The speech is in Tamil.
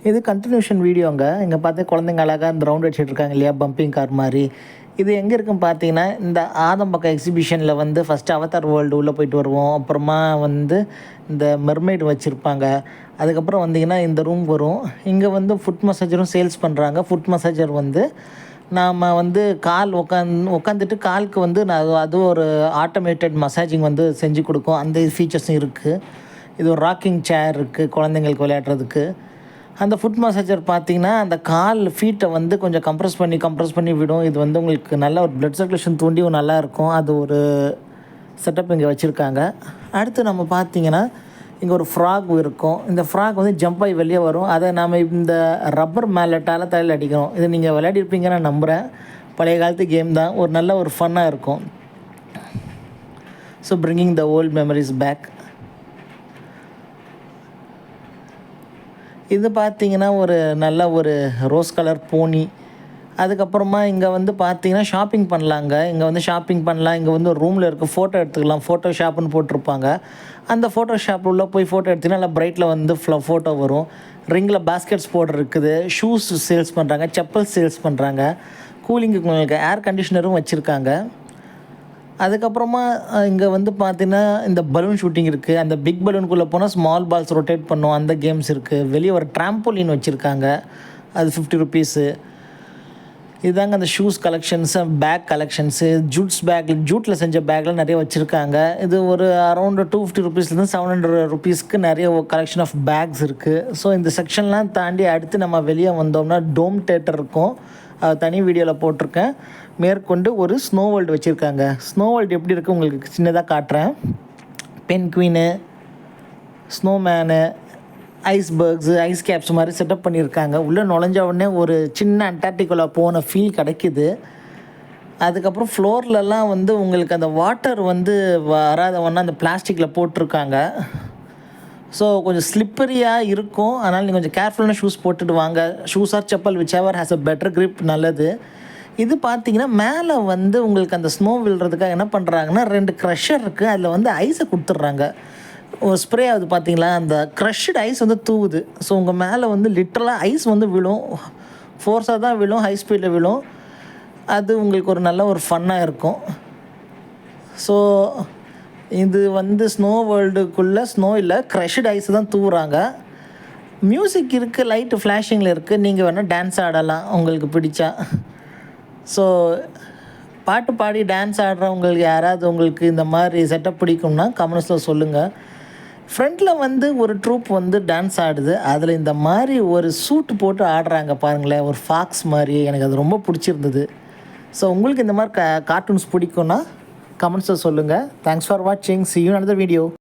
இது கண்டினியூஷன் வீடியோங்க. இங்கே பார்த்து குழந்தைங்க அழகாக இந்த ரவுண்ட் அடிச்சுட்டு இருக்காங்க இல்லையா, பம்பிங் கார் மாதிரி. இது எங்கே இருக்குன்னு பார்த்தீங்கன்னா, இந்த ஆதம்பக்கம் எக்ஸிபிஷனில் வந்து ஃபஸ்ட்டு அவதார் வேர்ல்டு உள்ளே போயிட்டு வருவோம். அப்புறமா வந்து இந்த மெர்மெய்டு வச்சுருப்பாங்க. அதுக்கப்புறம் வந்தீங்கன்னா இந்த ரூம் வரும். இங்கே வந்து ஃபுட் மசாஜரும் சேல்ஸ் பண்ணுறாங்க. ஃபுட் மசாஜர் வந்து நாம் வந்து கால் உட்காந்துட்டு காலுக்கு வந்து அது ஒரு ஆட்டோமேட்டட் மசாஜிங் வந்து செஞ்சு கொடுக்கும். அந்த ஃபீச்சர்ஸும் இருக்குது. இது ஒரு ராக்கிங் சேர் இருக்குது குழந்தைங்களுக்கு விளையாடுறதுக்கு. அந்த ஃபுட் மசாஜர் பார்த்திங்கன்னா அந்த கால் ஃபீட்டை வந்து கொஞ்சம் கம்ப்ரெஸ் பண்ணி விடும். இது வந்து உங்களுக்கு நல்ல ஒரு ப்ளட் சர்க்குலேஷன் தூண்டியும் நல்லாயிருக்கும். அது ஒரு செட்டப் இங்கே வச்சுருக்காங்க. அடுத்து நம்ம பார்த்திங்கன்னா இங்கே ஒரு ஃப்ராக் இருக்கும். இந்த ஃப்ராக் வந்து ஜம்ப் ஆகி வெளியே வரும். அதை நாம் இந்த ரப்பர் மேலட்டால் தலையில் அடிக்கணும். இது நீங்கள் விளையாடிருப்பீங்கன்னு நான் நம்புகிறேன். பழைய காலத்து கேம் தான். ஒரு நல்ல ஒரு ஃபன்னாக இருக்கும். So bringing the old memories back. இது பார்த்திங்கன்னா ஒரு நல்ல ஒரு ரோஸ் கலர் போனி. அதுக்கப்புறமா இங்கே வந்து பார்த்திங்கன்னா ஷாப்பிங் பண்ணலாங்க. இங்கே வந்து ஷாப்பிங் பண்ணலாம். இங்கே வந்து ஒரு ரூமில் இருக்க ஃபோட்டோ எடுத்துக்கலாம். ஃபோட்டோ ஷாப்புன்னு போட்டிருப்பாங்க. அந்த ஃபோட்டோ ஷாப் உள்ள போய் ஃபோட்டோ எடுத்திங்கன்னா நல்லா பிரைட்டில் வந்து ஃபோட்டோ வரும். ரிங்கில் பாஸ்கெட்ஸ் போர்டு இருக்குது. ஷூஸ் சேல்ஸ் பண்ணுறாங்க. செப்பல் சேல்ஸ் பண்ணுறாங்க. கூலிங்குக்கு உங்களுக்கு ஏர் கண்டிஷனரும் வச்சுருக்காங்க. அதுக்கப்புறமா இங்கே வந்து பார்த்திங்கன்னா இந்த பலூன் ஷூட்டிங் இருக்குது. அந்த பிக் பலூனுக்குள்ளே போனால் ஸ்மால் பால்ஸ் ரொட்டேட் பண்ணும். அந்த கேம்ஸ் இருக்குது. வெளியே ஒரு ட்ராம்போலின் வச்சுருக்காங்க. அது 50 ருபீஸு. இதுதாங்க அந்த ஷூஸ் கலெக்ஷன்ஸு, பேக் கலெக்ஷன்ஸு, ஜூட்டில் செஞ்ச பேக்லாம் நிறைய வச்சுருக்காங்க. இது ஒரு அரௌண்டு 250 ருபீஸ்லேருந்து 700 ருபீஸ்க்கு நிறைய கலெக்ஷன் ஆஃப் பேக்ஸ் இருக்குது. ஸோ இந்த செக்ஷன்லாம் தாண்டி அடுத்து நம்ம வெளியே வந்தோம்னா டோம் தேட்டர் இருக்கும். தனி வீடியோவில் போட்டிருக்கேன். மேற்கொண்டு ஒரு ஸ்னோ வேர்ல்டு வச்சுருக்காங்க. ஸ்னோ வேர்ல்டு எப்படி இருக்குது உங்களுக்கு சின்னதாக காட்டுறேன். பென்குயினு, ஸ்னோமேனு, ஐஸ்பர்க்ஸு, ஐஸ் கேப்ஸ் மாதிரி செட்டப் பண்ணியிருக்காங்க. உள்ளே நுழைஞ்ச உடனே ஒரு சின்ன அண்டார்டிகாவில் போன ஃபீல் கிடைக்குது. அதுக்கப்புறம் ஃப்ளோர்லலாம் வந்து உங்களுக்கு அந்த வாட்டர் வந்து வராத ஒன்றா அந்த பிளாஸ்டிக்கில் போட்டிருக்காங்க. ஸோ கொஞ்சம் ஸ்லிப்பரியாக இருக்கும். அதனால் நீங்கள் கொஞ்சம் கேர்ஃபுல்லான ஷூஸ் போட்டுட்டு வாங்க. Shoes R chappal which ever has a better grip நல்லது. இது பார்த்திங்கன்னா மேலே வந்து உங்களுக்கு அந்த ஸ்னோ விழுறதுக்காக என்ன பண்ணுறாங்கன்னா 2 க்ரஷர் இருக்குது. அதில் வந்து ஐஸை கொடுத்துட்றாங்க. ஒரு ஸ்ப்ரே ஆகுது பார்த்தீங்களா, அந்த க்ரஷ்டு ஐஸ் வந்து தூவுது. ஸோ உங்கள் மேலே வந்து லிட்டரலாக ஐஸ் வந்து விழும். ஃபோர்ஸாக தான் விழும், ஹை ஸ்பீடில் விழும். அது உங்களுக்கு ஒரு நல்ல ஒரு ஃபன்னாக இருக்கும். ஸோ இது வந்து ஸ்னோ வேர்ல்டுக்குள்ளே ஸ்னோ இல்லை, க்ரஷ்டு ஐஸ் தான் தூவுறாங்க. மியூசிக் இருக்குது, லைட்டு ஃப்ளாஷிங்கில் இருக்குது. நீங்கள் வேணால் டான்ஸ் ஆடலாம் உங்களுக்கு பிடிச்சா. ஸோ பாட்டு பாடி டான்ஸ் ஆடுறவங்களுக்கு யாராவது உங்களுக்கு இந்த மாதிரி செட்டப் பிடிக்கும்னா கமெண்ட்ஸில் சொல்லுங்கள். ஃப்ரண்ட்டில் வந்து ஒரு ட்ரூப் வந்து டான்ஸ் ஆடுது. அதில் இந்த மாதிரி ஒரு சூட்டு போட்டு ஆடுறாங்க பாருங்களேன், ஒரு ஃபாக்ஸ் மாதிரி. எனக்கு அது ரொம்ப பிடிச்சிருந்தது. ஸோ உங்களுக்கு இந்த மாதிரி கார்ட்டூன்ஸ் பிடிக்கும்னா கமெண்ட்ஸில் சொல்லுங்கள். தேங்க்ஸ் ஃபார் வாட்சிங். See you in another video.